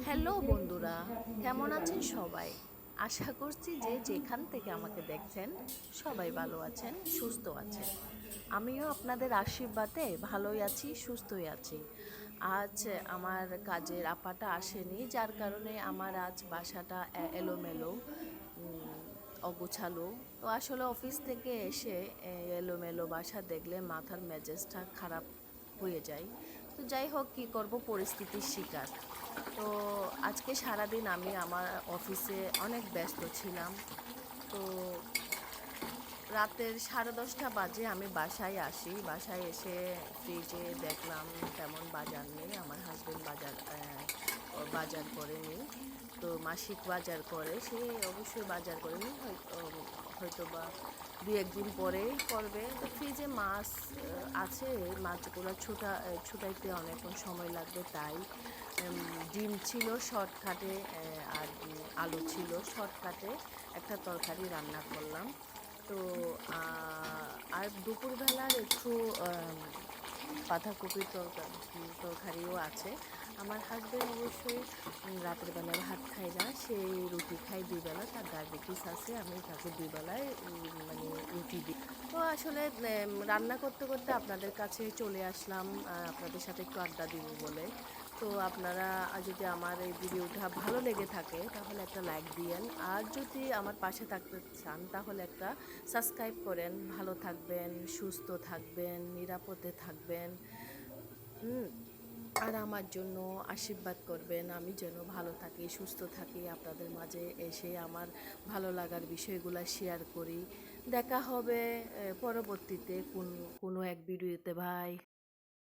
Hello বন্ধুরা, কেমন আছেন সবাই? আশা করছি যে যেখান থেকে আমাকে দেখছেন সবাই ভালো আছেন, সুস্থ আছেন। আমিও আপনাদের আশীর্বাদে ভালোই আছি, সুস্থই আছি। আজ আমার কাজের আপাটা আসেনি, যার কারণে আমার আজ বাসাটা এলোমেলো, উম, অগোছালো। তো আসলে অফিস থেকে এসে এলোমেলো বাসা দেখলে মাথার মেজাজটা খারাপ হয়ে যায়। তো যাই হোক, কি করব, পরিস্থিতির শিকার। তো আজকে সারাদিন আমি আমার অফিসে অনেক ব্যস্ত ছিলাম। তো রাতের 10:30 বাজে আমি বাসায় আসি। বাসায় এসে ফ্রিজে দেখলাম তেমন বাজার নেই। আমার হাসব্যান্ড বাজার করেনি। তো মাসিক বাজার করে, সে অবশ্যই বাজার করেনি, হয়তোবা ২-১ দিন পরেই করবে। তো ফ্রিজে মাছ আছে, মাছগুলো ছুটাইতে অনেকক্ষণ সময় লাগবে, তাই এম ডিম ছিল শর্টকাটে, আর আলু ছিল শর্টকাটে, একটা তরকারি রান্না করলাম। তো আ আর দুপুরবেলার একটু আম বাঁধাকপির তরকারিও আছে। আমার হাসব্যান্ড অবশ্যই রাতের বেলায় ভাত খায় না। সে রুটি খায় ২ বেলা। তার ডায়াবেটিস আছে। আমি তাকে ২ বেলায় মানে রুটি দিই। তো আসলে রান্না করতে, করতে আপনাদের কাছে চলে আসলাম, আপনাদের সাথে একটু আড্ডা দিব বলে। তো আপনারা যদি আমার এই ভিডিওটা ভালো লেগে থাকে তাহলে একটা লাইক দিয়েন। আর যদি আমার পাশে থাকতে চান তাহলে একটা সাবস্ক্রাইব করেন। ভালো থাকবেন, সুস্থ থাকবেন, নিরাপদে থাকবেন। হুম? আর আমার জন্য আশীর্বাদ করবেন। আমি যেন ভালো থাকি, সুস্থ থাকি, আপনাদের মাঝে এসে আমার ভালো লাগার বিষয়গুলা শেয়ার করি। দেখা হবে পরবর্তীতে কোনো এক ভিডিওতে। বাই।